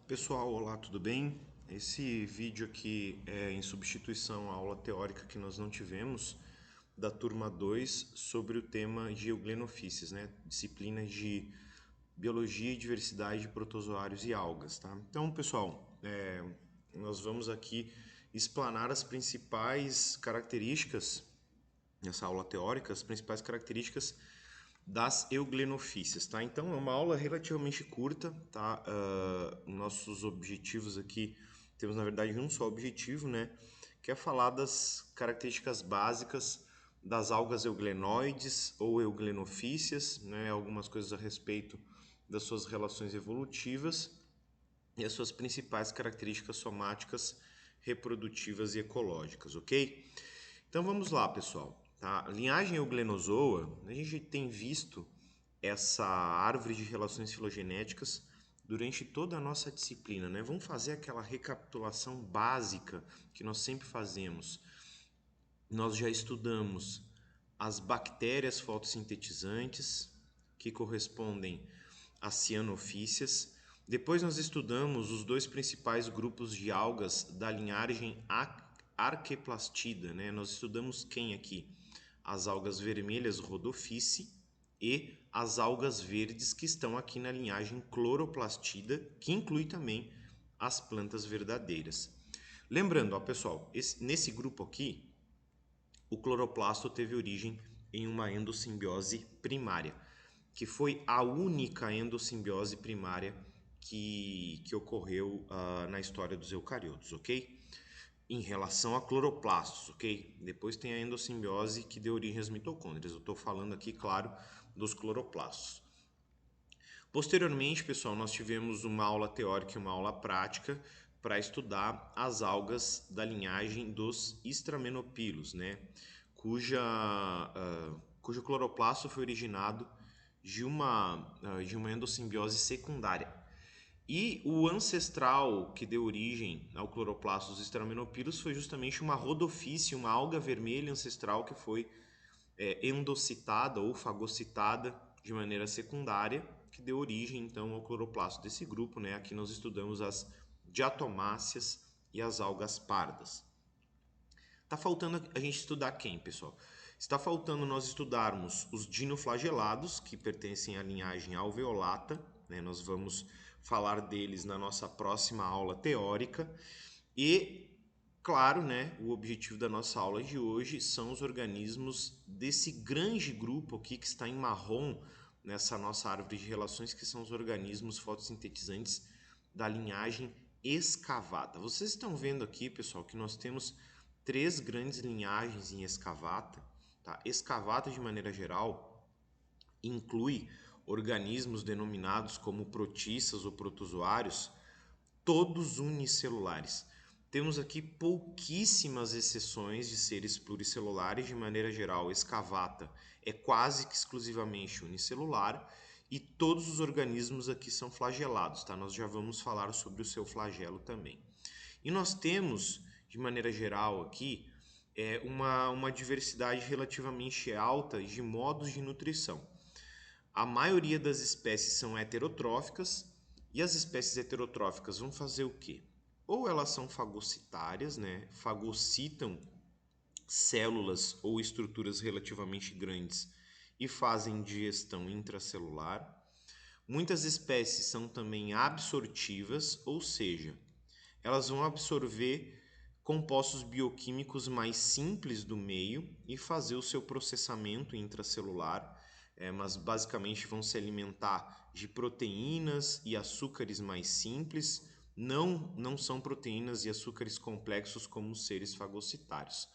Pessoal, olá, tudo bem? Esse vídeo aqui é em substituição à aula teórica que nós não tivemos da turma 2 sobre o tema de euglenofices, né? Disciplina de Biologia e Diversidade de Protozoários e Algas, tá? Então, pessoal, nós vamos aqui explanar as principais características, nessa aula teórica, as principais características das euglenofices, tá? Então é uma aula relativamente curta, tá? Nossos objetivos aqui, temos na verdade um só objetivo, né? Que é falar das características básicas das algas euglenoides ou euglenovíceas, né? Algumas coisas a respeito das suas relações evolutivas e as suas principais características somáticas, reprodutivas e ecológicas, ok? Então vamos lá, pessoal. Tá? A linhagem Euglenozoa, a gente tem visto essa árvore de relações filogenéticas durante toda a nossa disciplina, né? Vamos fazer aquela recapitulação básica que nós sempre fazemos. Nós já estudamos as bactérias fotossintetizantes, que correspondem às cianofíceas. Depois nós estudamos os dois principais grupos de algas da linhagem Arqueplastida, né? Nós estudamos quem aqui? As algas vermelhas Rhodophyce e as algas verdes que estão aqui na linhagem Chloroplastida, que inclui também as plantas verdadeiras. Lembrando, ó, pessoal, nesse grupo aqui, o cloroplasto teve origem em uma endossimbiose primária, que foi a única endossimbiose primária que ocorreu na história dos eucariotos, ok? Em relação a cloroplastos, ok? Depois tem a endossimbiose que deu origem às mitocôndrias. Eu estou falando aqui, claro, dos cloroplastos. Posteriormente, pessoal, nós tivemos uma aula teórica e uma aula prática para estudar as algas da linhagem dos Stramenopilos, né? Cujo cloroplasto foi originado de uma endossimbiose secundária. E o ancestral que deu origem ao cloroplasto dos Stramenopilos foi justamente uma Rhodophyce, uma alga vermelha ancestral que foi endocitada ou fagocitada de maneira secundária, que deu origem então ao cloroplasto desse grupo, né? Aqui nós estudamos as diatomáceas e as algas pardas. Está faltando a gente estudar quem, pessoal? Está faltando nós estudarmos os dinoflagelados, que pertencem à linhagem alveolata, né? Nós vamos falar deles na nossa próxima aula teórica. E, claro, né, o objetivo da nossa aula de hoje são os organismos desse grande grupo aqui que está em marrom nessa nossa árvore de relações, que são os organismos fotossintetizantes da linhagem escavata. Vocês estão vendo aqui, pessoal, que nós temos três grandes linhagens em escavata. Tá? Escavata, de maneira geral, inclui organismos denominados como protistas ou protozoários, todos unicelulares. Temos aqui pouquíssimas exceções de seres pluricelulares, de maneira geral, escavata é quase que exclusivamente unicelular e todos os organismos aqui são flagelados, tá? Nós já vamos falar sobre o seu flagelo também. E nós temos, de maneira geral aqui, uma diversidade relativamente alta de modos de nutrição. A maioria das espécies são heterotróficas e as espécies heterotróficas vão fazer o quê? Ou elas são fagocitárias, né? Fagocitam células ou estruturas relativamente grandes e fazem digestão intracelular. Muitas espécies são também absortivas, ou seja, elas vão absorver compostos bioquímicos mais simples do meio e fazer o seu processamento intracelular, mas basicamente vão se alimentar de proteínas e açúcares mais simples, não são proteínas e açúcares complexos como os seres fagocitários.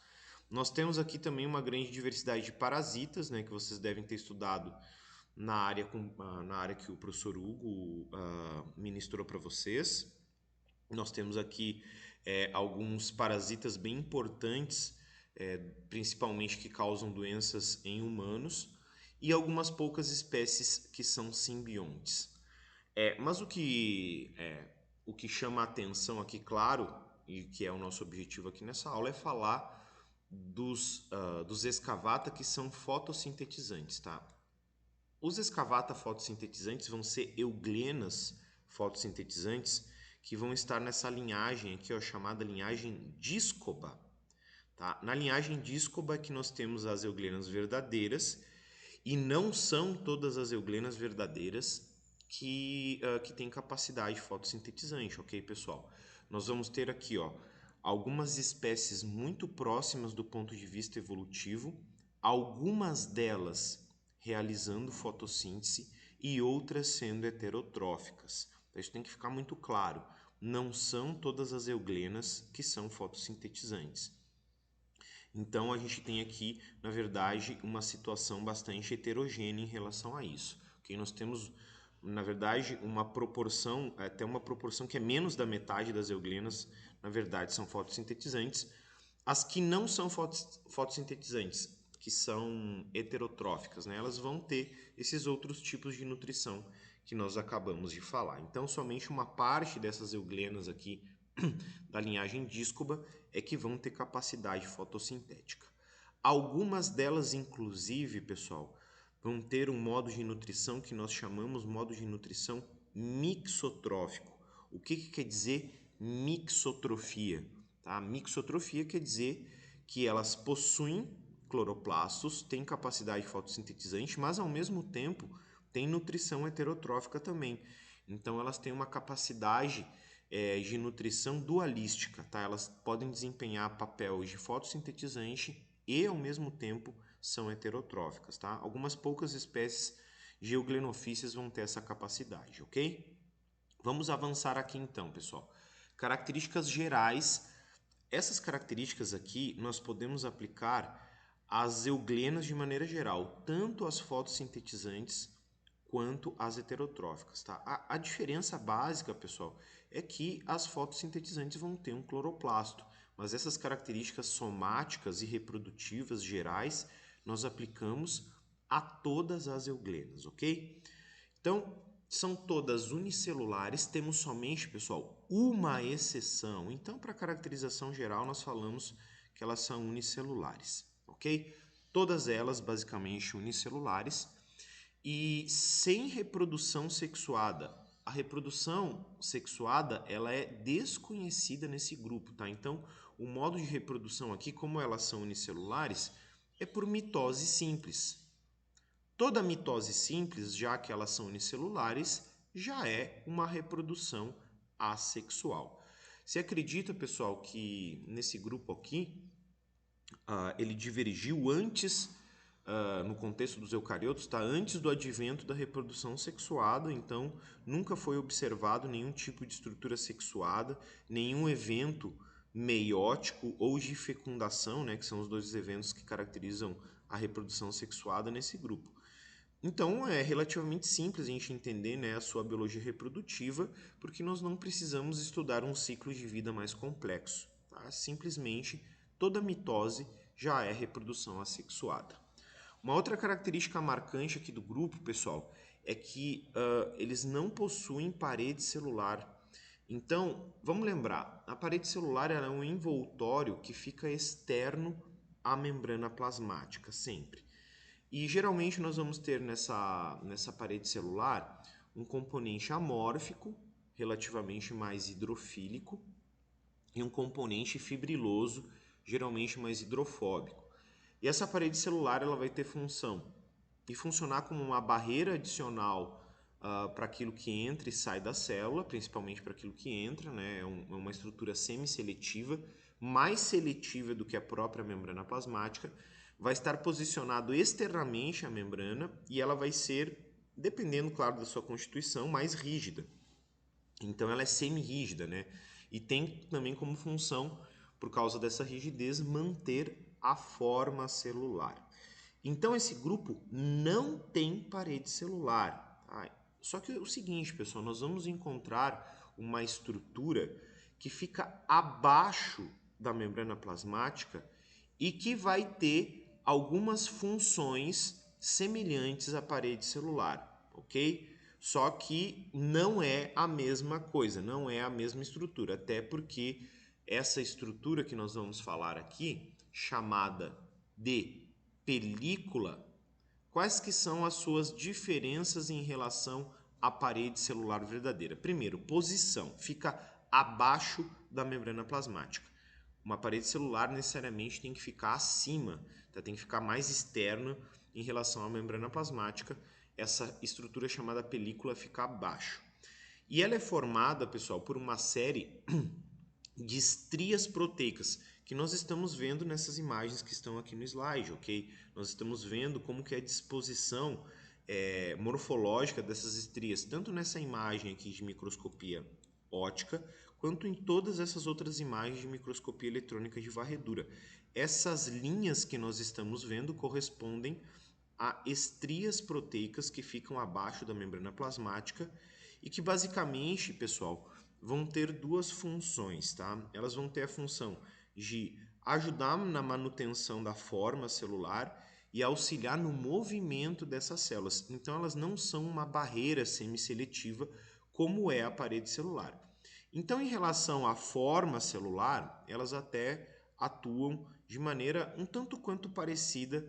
Nós temos aqui também uma grande diversidade de parasitas, né, que vocês devem ter estudado na área que o professor Hugo ministrou para vocês. Nós temos aqui alguns parasitas bem importantes, principalmente que causam doenças em humanos, e algumas poucas espécies que são simbiontes. Mas o que chama a atenção aqui, claro, e que é o nosso objetivo aqui nessa aula, é falar dos escavata que são fotossintetizantes, tá? Os escavata fotossintetizantes vão ser euglenas fotossintetizantes que vão estar nessa linhagem aqui, ó, chamada linhagem díscoba. Tá? Na linhagem díscoba que nós temos as euglenas verdadeiras, e não são todas as euglenas verdadeiras que têm capacidade fotossintetizante, ok, pessoal? Nós vamos ter aqui, ó, algumas espécies muito próximas do ponto de vista evolutivo, algumas delas realizando fotossíntese e outras sendo heterotróficas. Então, isso tem que ficar muito claro. Não são todas as euglenas que são fotossintetizantes. Então, a gente tem aqui, na verdade, uma situação bastante heterogênea em relação a isso. Okay? Nós temos, na verdade, uma proporção, até uma proporção que é menos da metade das euglenas, na verdade, são fotossintetizantes. As que não são fotossintetizantes, que são heterotróficas, né? Elas vão ter esses outros tipos de nutrição que nós acabamos de falar. Então, somente uma parte dessas euglenas aqui da linhagem díscoba é que vão ter capacidade fotossintética. Algumas delas, inclusive, pessoal, vão ter um modo de nutrição que nós chamamos modo de nutrição mixotrófico. O que quer dizer mixotrofia? Tá? Mixotrofia quer dizer que elas possuem cloroplastos, têm capacidade fotossintetizante, mas ao mesmo tempo têm nutrição heterotrófica também. Então elas têm uma capacidade de nutrição dualística, tá? Elas podem desempenhar papel de fotossintetizante e ao mesmo tempo são heterotróficas, tá? Algumas poucas espécies de euglenofíceas vão ter essa capacidade, ok? Vamos avançar aqui então, pessoal. Características gerais. Essas características aqui nós podemos aplicar às euglenas de maneira geral, tanto as fotossintetizantes quanto as heterotróficas, tá? A diferença básica, pessoal, é que as fotossintetizantes vão ter um cloroplasto, mas essas características somáticas e reprodutivas gerais nós aplicamos a todas as euglenas, ok? Então, são todas unicelulares, temos somente, pessoal, uma exceção. Então, para caracterização geral, nós falamos que elas são unicelulares, ok? Todas elas, basicamente, unicelulares e sem reprodução sexuada. A reprodução sexuada, ela é desconhecida nesse grupo, tá? Então, o modo de reprodução aqui, como elas são unicelulares, é por mitose simples. Toda mitose simples, já que elas são unicelulares, já é uma reprodução assexual. Se acredita, pessoal, que nesse grupo aqui, ele divergiu antes, no contexto dos eucariotos, tá? Antes do advento da reprodução sexuada, então nunca foi observado nenhum tipo de estrutura sexuada, nenhum evento meiótico ou de fecundação, né, que são os dois eventos que caracterizam a reprodução sexuada nesse grupo. Então, é relativamente simples a gente entender, né, a sua biologia reprodutiva, porque nós não precisamos estudar um ciclo de vida mais complexo. Tá? Simplesmente, toda mitose já é reprodução assexuada. Uma outra característica marcante aqui do grupo, pessoal, é que eles não possuem parede celular. Então, vamos lembrar, a parede celular é um envoltório que fica externo à membrana plasmática, sempre. E geralmente nós vamos ter nessa parede celular um componente amórfico, relativamente mais hidrofílico, e um componente fibriloso, geralmente mais hidrofóbico. E essa parede celular ela vai ter função de funcionar como uma barreira adicional para aquilo que entra e sai da célula, principalmente para aquilo que entra, né? É uma estrutura semisseletiva, mais seletiva do que a própria membrana plasmática, vai estar posicionado externamente à membrana e ela vai ser, dependendo, claro, da sua constituição, mais rígida. Então ela é semi-rígida, né? E tem também como função, por causa dessa rigidez, manter a forma celular. Então esse grupo não tem parede celular. Tá? Só que é o seguinte, pessoal, nós vamos encontrar uma estrutura que fica abaixo da membrana plasmática e que vai ter algumas funções semelhantes à parede celular, ok? Só que não é a mesma coisa, não é a mesma estrutura, até porque essa estrutura que nós vamos falar aqui, chamada de película, quais que são as suas diferenças em relação à parede celular verdadeira? Primeiro, posição, fica abaixo da membrana plasmática. Uma parede celular necessariamente tem que ficar acima, tá? Tem que ficar mais externa em relação à membrana plasmática. Essa estrutura chamada película fica abaixo. E ela é formada, pessoal, por uma série de estrias proteicas que nós estamos vendo nessas imagens que estão aqui no slide, ok? Nós estamos vendo como que é a disposição morfológica dessas estrias, tanto nessa imagem aqui de microscopia óptica, quanto em todas essas outras imagens de microscopia eletrônica de varredura. Essas linhas que nós estamos vendo correspondem a estrias proteicas que ficam abaixo da membrana plasmática e que basicamente, pessoal, vão ter duas funções, tá? Elas vão ter a função de ajudar na manutenção da forma celular e auxiliar no movimento dessas células. Então, elas não são uma barreira semisseletiva como é a parede celular. Então, em relação à forma celular, elas até atuam de maneira um tanto quanto parecida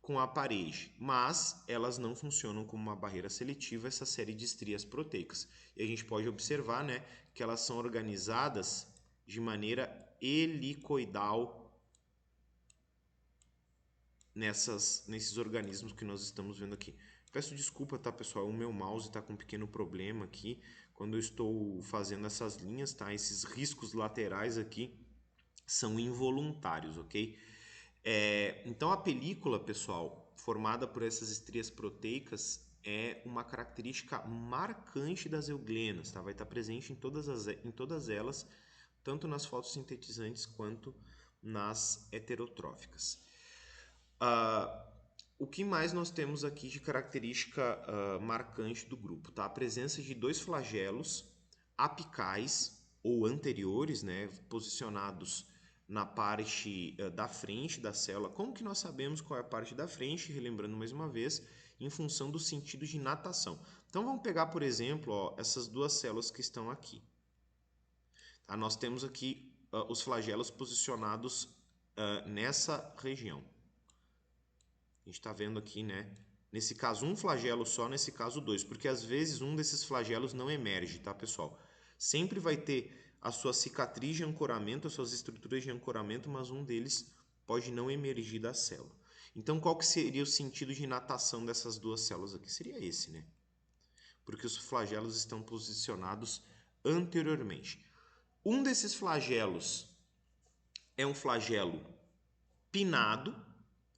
com a parede, mas elas não funcionam como uma barreira seletiva, essa série de estrias proteicas. E a gente pode observar, né, que elas são organizadas de maneira helicoidal nesses organismos que nós estamos vendo aqui. Peço desculpa, tá, pessoal? O meu mouse está com um pequeno problema aqui quando eu estou fazendo essas linhas, tá? Esses riscos laterais aqui são involuntários, ok? Então a película, pessoal, formada por essas estrias proteicas, é uma característica marcante das euglenas, tá? Vai estar presente em todas elas, tanto nas fotossintetizantes quanto nas heterotróficas. O que mais nós temos aqui de característica marcante do grupo? Tá? A presença de dois flagelos apicais ou anteriores, né, posicionados na parte da frente da célula. Como que nós sabemos qual é a parte da frente? Relembrando mais uma vez, em função do sentido de natação. Então vamos pegar, por exemplo, ó, essas duas células que estão aqui. Tá? Nós temos aqui os flagelos posicionados nessa região. A gente está vendo aqui, né? Nesse caso, um flagelo só, nesse caso, dois. Porque às vezes um desses flagelos não emerge, tá, pessoal? Sempre vai ter a sua cicatriz de ancoramento, as suas estruturas de ancoramento, mas um deles pode não emergir da célula. Então, qual que seria o sentido de natação dessas duas células aqui? Seria esse, né? Porque os flagelos estão posicionados anteriormente. Um desses flagelos é um flagelo pinnado.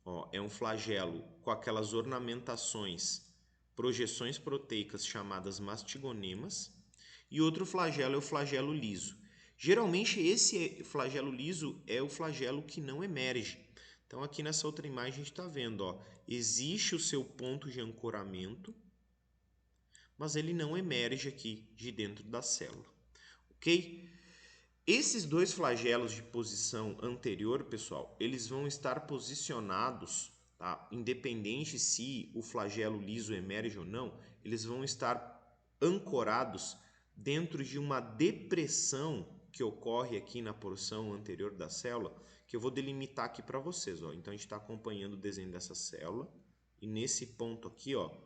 Ó, é um flagelo com aquelas ornamentações, projeções proteicas chamadas mastigonemas, e outro flagelo é o flagelo liso. Geralmente esse flagelo liso é o flagelo que não emerge. Então aqui nessa outra imagem a gente está vendo, ó, existe o seu ponto de ancoramento, mas ele não emerge aqui de dentro da célula, ok? Esses dois flagelos de posição anterior, pessoal, eles vão estar posicionados, tá? Independente se o flagelo liso emerge ou não, eles vão estar ancorados dentro de uma depressão que ocorre aqui na porção anterior da célula, que eu vou delimitar aqui para vocês. Ó. Então, a gente está acompanhando o desenho dessa célula e nesse ponto aqui, ó,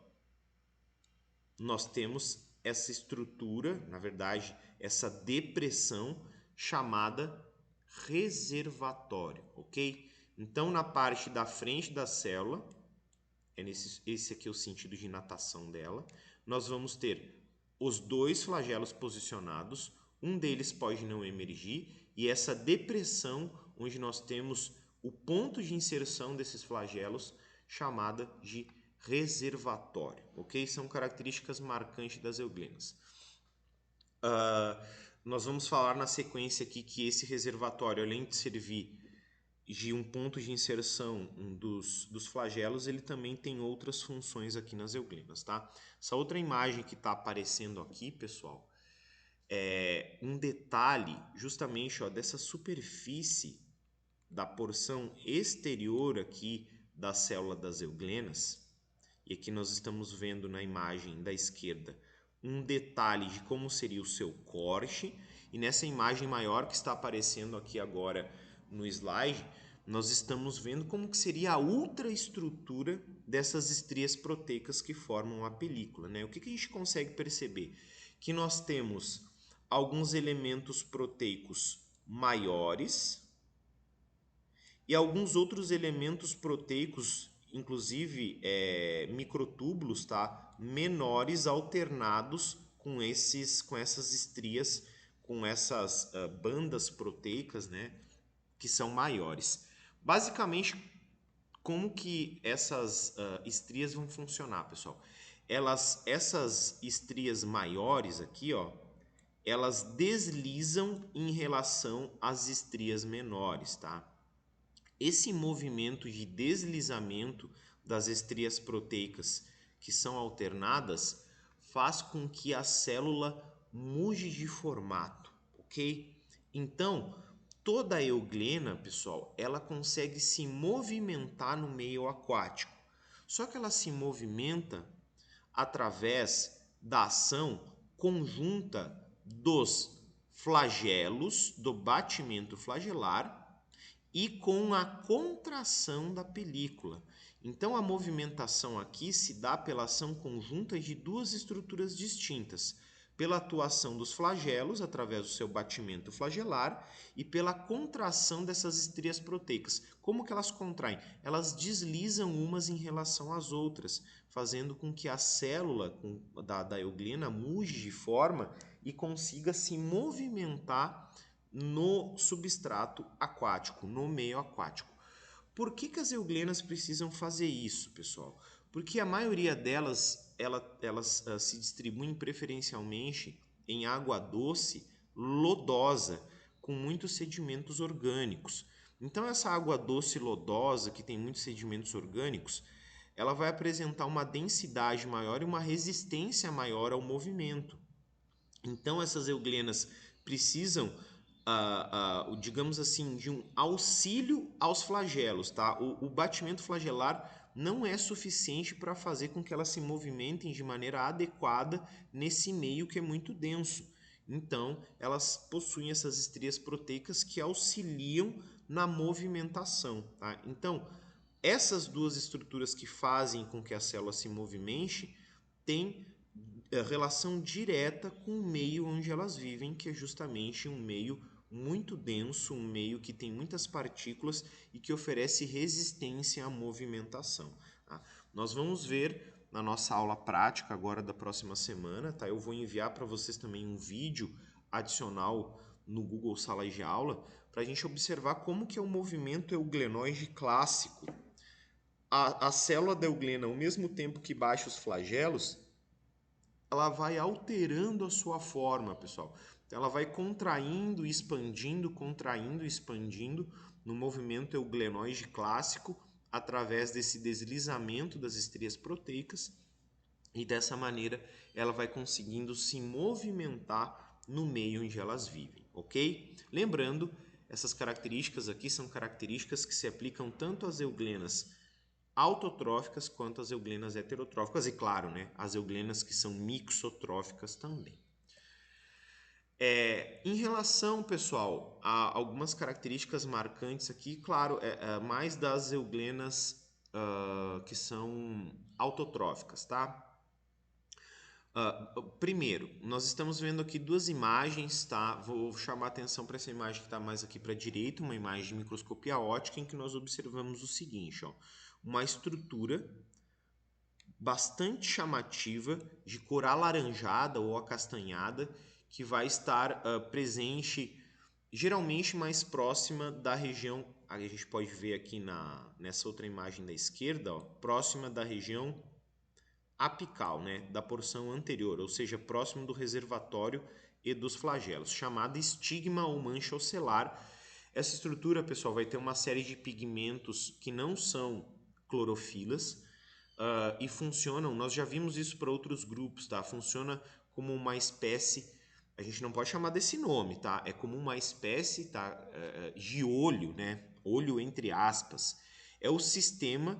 nós temos essa estrutura, na verdade, essa depressão chamada reservatório, ok? Então, na parte da frente da célula, esse aqui é o sentido de natação dela, nós vamos ter os dois flagelos posicionados, um deles pode não emergir, e essa depressão, onde nós temos o ponto de inserção desses flagelos, chamada de reservatório, ok? São características marcantes das euglenas. Nós vamos falar na sequência aqui que esse reservatório, além de servir de um ponto de inserção dos flagelos, ele também tem outras funções aqui nas euglenas, tá? Essa outra imagem que está aparecendo aqui, pessoal, é um detalhe justamente ó, dessa superfície da porção exterior aqui da célula das euglenas. E aqui nós estamos vendo na imagem da esquerda um detalhe de como seria o seu corte. E nessa imagem maior que está aparecendo aqui agora no slide, nós estamos vendo como que seria a ultraestrutura dessas estrias proteicas que formam a película, né? O que a gente consegue perceber? Que nós temos alguns elementos proteicos maiores e alguns outros elementos proteicos, inclusive microtúbulos, tá? Menores alternados com essas estrias, com essas bandas proteicas, né? Que são maiores. Basicamente, como que essas estrias vão funcionar, pessoal? Essas estrias maiores aqui, ó, elas deslizam em relação às estrias menores, tá? Esse movimento de deslizamento das estrias proteicas que são alternadas faz com que a célula mude de formato, ok? Então, toda a euglena, pessoal, ela consegue se movimentar no meio aquático. Só que ela se movimenta através da ação conjunta dos flagelos, do batimento flagelar e com a contração da película. Então a movimentação aqui se dá pela ação conjunta de duas estruturas distintas, pela atuação dos flagelos através do seu batimento flagelar e pela contração dessas estrias proteicas. Como que elas contraem? Elas deslizam umas em relação às outras, fazendo com que a célula da euglena mude de forma e consiga se movimentar no substrato aquático, no meio aquático. Por que as euglenas precisam fazer isso, pessoal? Porque a maioria delas, elas se distribuem preferencialmente em água doce lodosa, com muitos sedimentos orgânicos. Então essa água doce lodosa, que tem muitos sedimentos orgânicos, ela vai apresentar uma densidade maior e uma resistência maior ao movimento. Então essas euglenas precisam, digamos assim, de um auxílio aos flagelos, tá? O batimento flagelar não é suficiente para fazer com que elas se movimentem de maneira adequada nesse meio que é muito denso. Então, elas possuem essas estrias proteicas que auxiliam na movimentação, tá? Então, essas duas estruturas que fazem com que a célula se movimente têm relação direta com o meio onde elas vivem, que é justamente um meio muito denso, um meio que tem muitas partículas e que oferece resistência à movimentação. Tá? Nós vamos ver na nossa aula prática agora da próxima semana, tá? Eu vou enviar para vocês também um vídeo adicional no Google Sala de Aula para a gente observar como que é o movimento euglenoide clássico. A célula da euglena, ao mesmo tempo que baixa os flagelos, ela vai alterando a sua forma, pessoal. Então, ela vai contraindo, expandindo no movimento euglenoide clássico através desse deslizamento das estrias proteicas e dessa maneira ela vai conseguindo se movimentar no meio onde elas vivem, ok? Lembrando, essas características aqui são características que se aplicam tanto às euglenas autotróficas quanto as euglenas heterotróficas e, claro, né, as euglenas que são mixotróficas também. Em relação, pessoal, a algumas características marcantes aqui, claro, mais das euglenas que são autotróficas, tá? Primeiro, nós estamos vendo aqui duas imagens, tá? Vou chamar a atenção para essa imagem que está mais aqui para a direita, uma imagem de microscopia óptica em que nós observamos o seguinte, ó, uma estrutura bastante chamativa, de cor alaranjada ou acastanhada, que vai estar presente geralmente mais próxima da região, a gente pode ver aqui nessa outra imagem da esquerda, ó, próxima da região apical, né, da porção anterior, ou seja, próximo do reservatório e dos flagelos, chamada estigma ou mancha ocelar. Essa estrutura, pessoal, vai ter uma série de pigmentos que não são clorofilas e funcionam, nós já vimos isso para outros grupos, tá? Funciona como uma espécie, a gente não pode chamar desse nome, tá? É como uma espécie, tá, de olho, né? Olho entre aspas. É o sistema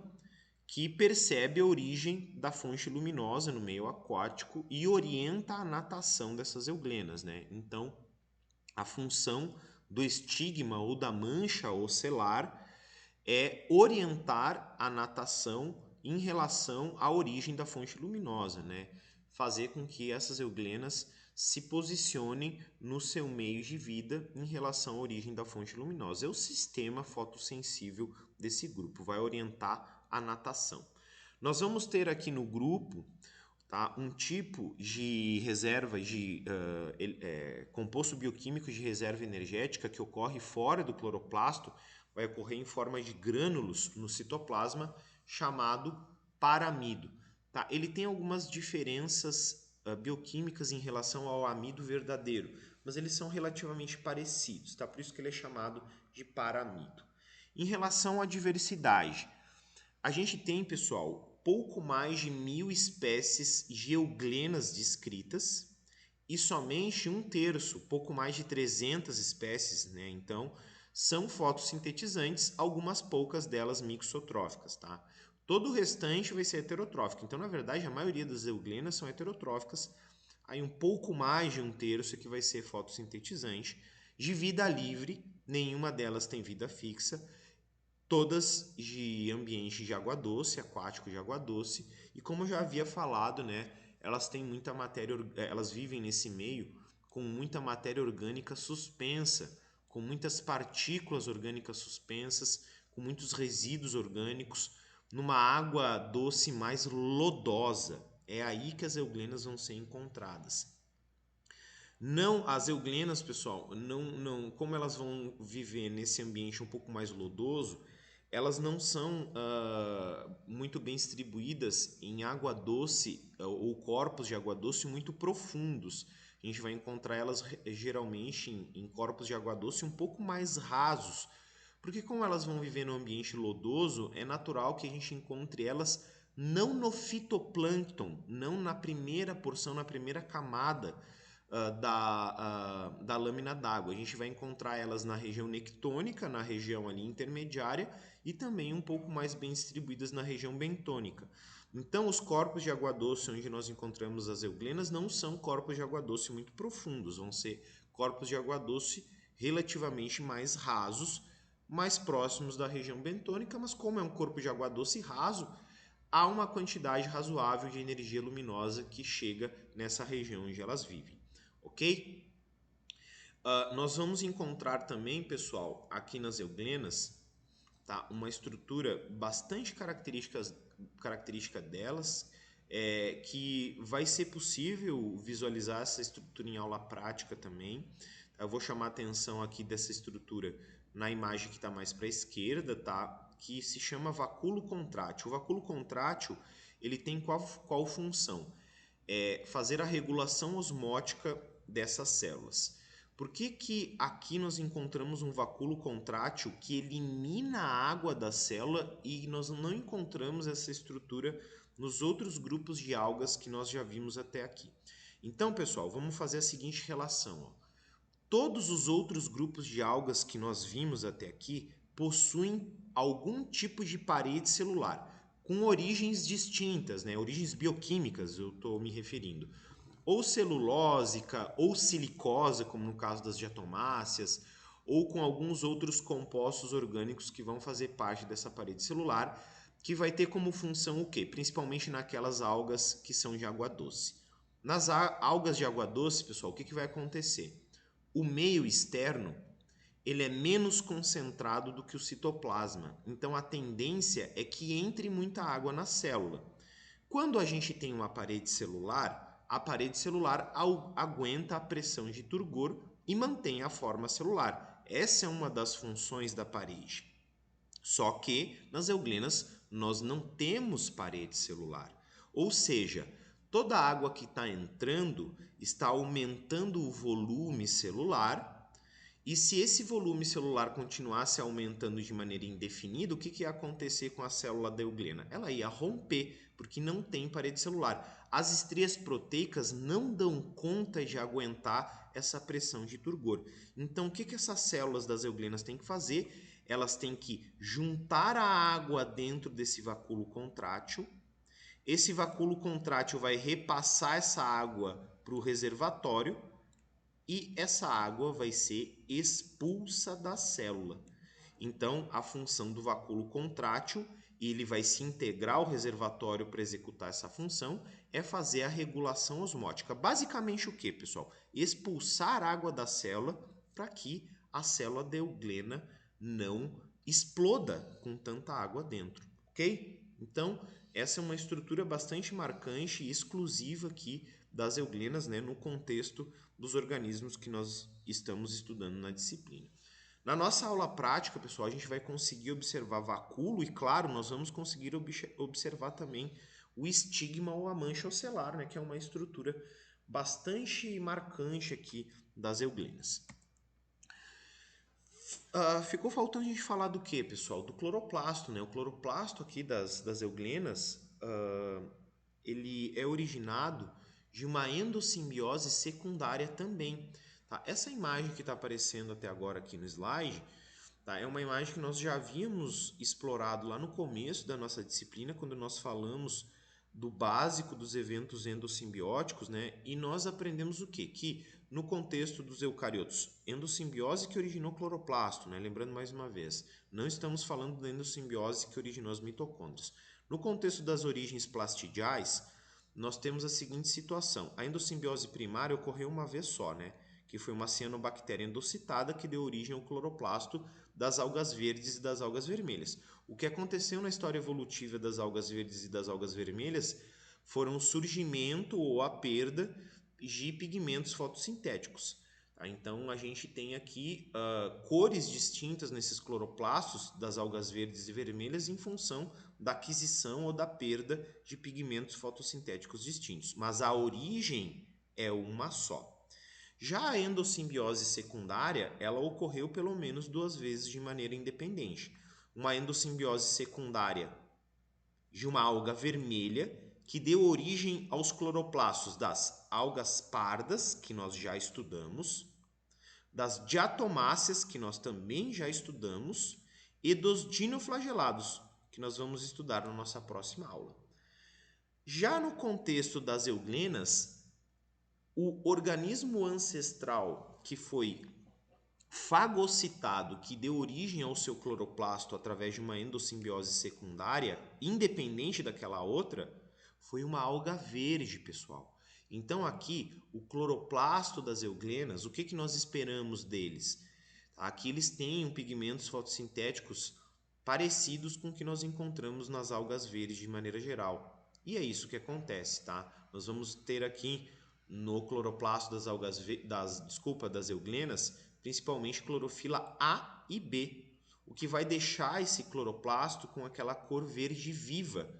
que percebe a origem da fonte luminosa no meio aquático e orienta a natação dessas euglenas, né? Então, a função do estigma ou da mancha ocelar é orientar a natação em relação à origem da fonte luminosa, né? Fazer com que essas euglenas se posicionem no seu meio de vida em relação à origem da fonte luminosa. É o sistema fotossensível desse grupo, vai orientar a natação. Nós vamos ter aqui no grupo, tá, um tipo de reserva de composto bioquímico de reserva energética que ocorre fora do cloroplasto, vai ocorrer em forma de grânulos no citoplasma, chamado paramido. Tá? Ele tem algumas diferenças bioquímicas em relação ao amido verdadeiro, mas eles são relativamente parecidos, tá? Por isso que ele é chamado de paramido. Em relação à diversidade, a gente tem, pessoal, pouco mais de 1000 espécies de euglenas descritas e somente um terço, pouco mais de 300 espécies, né? Então, são fotossintetizantes, algumas poucas delas mixotróficas, tá? Todo o restante vai ser heterotrófico. Então, na verdade, a maioria das euglenas são heterotróficas. Aí um pouco mais de um terço que vai ser fotossintetizante. De vida livre, nenhuma delas tem vida fixa. Todas de ambiente de água doce, aquático de água doce. E como eu já havia falado, né, elas têm muita matéria, elas vivem nesse meio com muita matéria orgânica suspensa, com muitas partículas orgânicas suspensas, com muitos resíduos orgânicos, numa água doce mais lodosa. É aí que as euglenas vão ser encontradas. Não, as euglenas, pessoal, como elas vão viver nesse ambiente um pouco mais lodoso, elas não são muito bem distribuídas em água doce ou corpos de água doce muito profundos. A gente vai encontrar elas geralmente em corpos de água doce um pouco mais rasos, porque como elas vão viver no ambiente lodoso, é natural que a gente encontre elas não no fitoplâncton, não na primeira porção, na primeira camada da lâmina d'água. A gente vai encontrar elas na região nectônica, na região ali intermediária e também um pouco mais bem distribuídas na região bentônica. Então, os corpos de água doce onde nós encontramos as euglenas não são corpos de água doce muito profundos, vão ser corpos de água doce relativamente mais rasos, mais próximos da região bentônica, mas como é um corpo de água doce raso, há uma quantidade razoável de energia luminosa que chega nessa região onde elas vivem, ok? Nós vamos encontrar também, pessoal, aqui nas euglenas, tá, uma estrutura bastante característica delas, que vai ser possível visualizar essa estrutura em aula prática também. Eu vou chamar a atenção aqui dessa estrutura na imagem que está mais para a esquerda, tá? Que se chama vacúolo contrátil. O vacúolo contrátil, ele tem qual função? Fazer a regulação osmótica dessas células. Por que aqui nós encontramos um vacúolo contrátil que elimina a água da célula e nós não encontramos essa estrutura nos outros grupos de algas que nós já vimos até aqui? Então, pessoal, vamos fazer a seguinte relação. Ó. Todos os outros grupos de algas que nós vimos até aqui possuem algum tipo de parede celular, com origens distintas, né? Origens bioquímicas, eu estou me referindo. Ou celulósica, ou silicosa, como no caso das diatomáceas, ou com alguns outros compostos orgânicos que vão fazer parte dessa parede celular, que vai ter como função o quê? Principalmente naquelas algas que são de água doce. Nas algas de água doce, pessoal, o que vai acontecer? O meio externo ele é menos concentrado do que o citoplasma, então a tendência é que entre muita água na célula. Quando a gente tem uma parede celular, a parede celular aguenta a pressão de turgor e mantém a forma celular. Essa é uma das funções da parede. Só que nas euglenas nós não temos parede celular. Ou seja, toda a água que está entrando está aumentando o volume celular. E se esse volume celular continuasse aumentando de maneira indefinida, o que ia acontecer com a célula da euglena? Ela ia romper, porque não tem parede celular. As estrias proteicas não dão conta de aguentar essa pressão de turgor. Então, o que essas células das euglenas têm que fazer? Elas têm que juntar a água dentro desse vacúolo contrátil. Esse vacúolo contrátil vai repassar essa água para o reservatório e essa água vai ser expulsa da célula. Então, a função do vacúolo contrátil, e ele vai se integrar ao reservatório para executar essa função, é fazer a regulação osmótica. Basicamente o que, pessoal? Expulsar água da célula para que a célula da euglena não exploda com tanta água dentro, ok? Então, essa é uma estrutura bastante marcante e exclusiva aqui das euglenas, né, no contexto dos organismos que nós estamos estudando na disciplina. Na nossa aula prática, pessoal, a gente vai conseguir observar vacúolo e, claro, nós vamos conseguir observar também o estigma ou a mancha ocelar, né, que é uma estrutura bastante marcante aqui das euglenas. Ficou faltando a gente falar do que, pessoal? Do cloroplasto, né? O cloroplasto aqui das euglenas, ele é originado de uma endossimbiose secundária também. Tá? Essa imagem que está aparecendo até agora aqui no slide, tá? É uma imagem que nós já havíamos explorado lá no começo da nossa disciplina, quando nós falamos do básico dos eventos endossimbióticos, né? E nós aprendemos o quê? Que no contexto dos eucariotos, endossimbiose que originou cloroplasto, né? Lembrando mais uma vez, não estamos falando da endossimbiose que originou as mitocôndrias. No contexto das origens plastidiais, nós temos a seguinte situação. A endossimbiose primária ocorreu uma vez só, né? Que foi uma cianobactéria endocitada que deu origem ao cloroplasto das algas verdes e das algas vermelhas. O que aconteceu na história evolutiva das algas verdes e das algas vermelhas foram o surgimento ou a perda de pigmentos fotossintéticos. Tá? Então, a gente tem aqui cores distintas nesses cloroplastos das algas verdes e vermelhas em função da aquisição ou da perda de pigmentos fotossintéticos distintos. Mas a origem é uma só. Já a endossimbiose secundária, ela ocorreu pelo menos 2 vezes de maneira independente. Uma endossimbiose secundária de uma alga vermelha que deu origem aos cloroplastos das algas pardas, que nós já estudamos, das diatomáceas, que nós também já estudamos, e dos dinoflagelados, que nós vamos estudar na nossa próxima aula. Já no contexto das euglenas, o organismo ancestral que foi fagocitado, que deu origem ao seu cloroplasto através de uma endossimbiose secundária, independente daquela outra, foi uma alga verde, pessoal. Então aqui, o cloroplasto das euglenas, o que nós esperamos deles? Aqui eles têm pigmentos fotossintéticos parecidos com o que nós encontramos nas algas verdes de maneira geral. E é isso que acontece, tá? Nós vamos ter aqui no cloroplasto das algas das euglenas, principalmente clorofila A e B, o que vai deixar esse cloroplasto com aquela cor verde viva,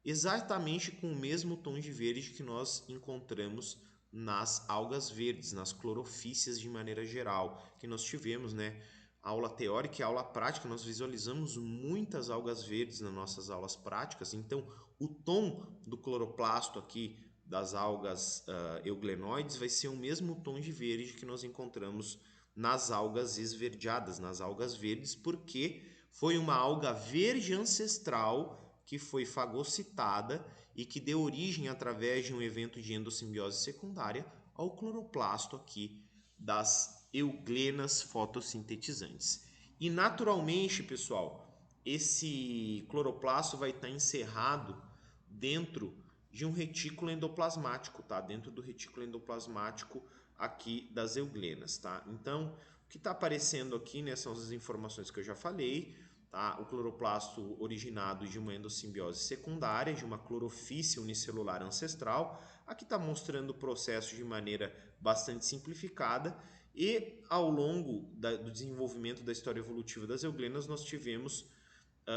exatamente com o mesmo tom de verde que nós encontramos nas algas verdes, nas clorofícias de maneira geral, que nós tivemos, né? Aula teórica e aula prática, nós visualizamos muitas algas verdes nas nossas aulas práticas, então o tom do cloroplasto aqui das algas euglenoides vai ser o mesmo tom de verde que nós encontramos nas algas esverdeadas, nas algas verdes, porque foi uma alga verde ancestral que foi fagocitada e que deu origem, através de um evento de endossimbiose secundária, ao cloroplasto aqui das euglenas fotossintetizantes. E naturalmente, pessoal, esse cloroplasto vai estar encerrado dentro de um retículo endoplasmático, tá? Dentro do retículo endoplasmático aqui das euglenas, tá? Então, o que está aparecendo aqui, né, são as informações que eu já falei, tá? O cloroplasto originado de uma endossimbiose secundária, de uma clorofície unicelular ancestral. Aqui está mostrando o processo de maneira bastante simplificada e ao longo do desenvolvimento da história evolutiva das euglenas nós tivemos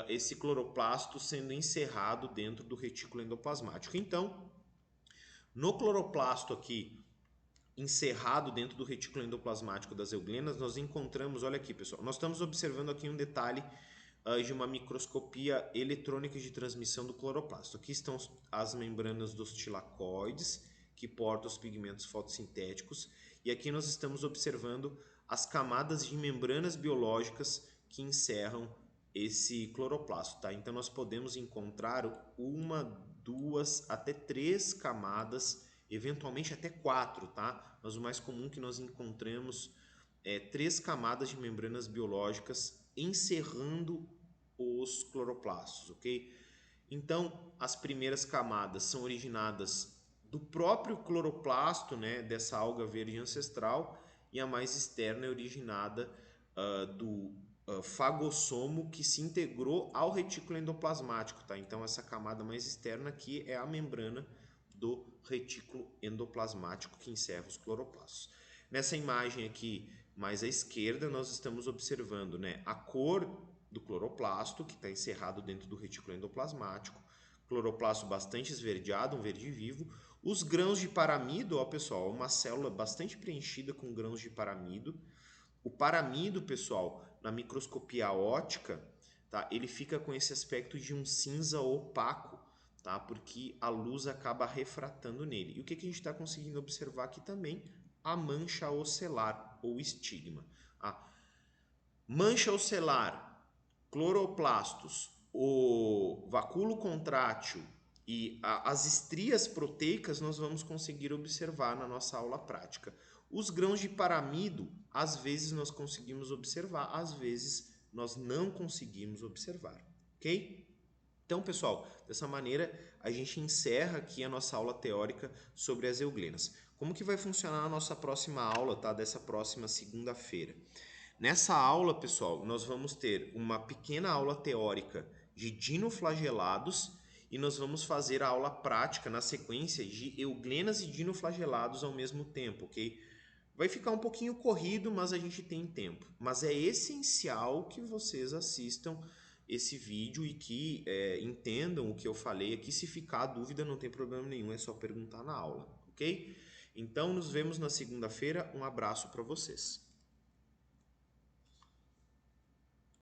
esse cloroplasto sendo encerrado dentro do retículo endoplasmático. Então, no cloroplasto aqui encerrado dentro do retículo endoplasmático das euglenas, nós encontramos, olha aqui pessoal, nós estamos observando aqui um detalhe de uma microscopia eletrônica de transmissão do cloroplasto. Aqui estão as membranas dos tilacoides, que portam os pigmentos fotossintéticos, e aqui nós estamos observando as camadas de membranas biológicas que encerram esse cloroplasto, tá? Então nós podemos encontrar uma, duas, até 3 camadas, eventualmente até 4, tá? Mas o mais comum que nós encontramos é 3 camadas de membranas biológicas encerrando os cloroplastos, ok? Então, as primeiras camadas são originadas do próprio cloroplasto, né, dessa alga verde ancestral, e a mais externa é originada do fagossomo que se integrou ao retículo endoplasmático, tá? Então, essa camada mais externa aqui é a membrana do retículo endoplasmático que encerra os cloroplastos. Nessa imagem aqui, mais à esquerda, nós estamos observando, né, a cor do cloroplasto, que está encerrado dentro do retículo endoplasmático, cloroplasto bastante esverdeado, um verde vivo, os grãos de paramido, ó pessoal, uma célula bastante preenchida com grãos de paramido. O paramido, pessoal, na microscopia óptica, tá, ele fica com esse aspecto de um cinza opaco, tá, porque a luz acaba refratando nele. E o que a gente está conseguindo observar aqui também? A mancha ocelar ou estigma. A mancha ocelar, cloroplastos, o vacúolo contrátil e as estrias proteicas nós vamos conseguir observar na nossa aula prática. Os grãos de paramido, às vezes nós conseguimos observar, às vezes nós não conseguimos observar, ok? Então, pessoal, dessa maneira a gente encerra aqui a nossa aula teórica sobre as euglenas. Como que vai funcionar a nossa próxima aula, tá? Dessa próxima segunda-feira? Nessa aula, pessoal, nós vamos ter uma pequena aula teórica de dinoflagelados e nós vamos fazer a aula prática na sequência de euglenas e dinoflagelados ao mesmo tempo, ok? Vai ficar um pouquinho corrido, mas a gente tem tempo. Mas é essencial que vocês assistam esse vídeo e que entendam o que eu falei aqui. Se ficar dúvida, não tem problema nenhum, é só perguntar na aula, ok? Então, nos vemos na segunda-feira. Um abraço para vocês.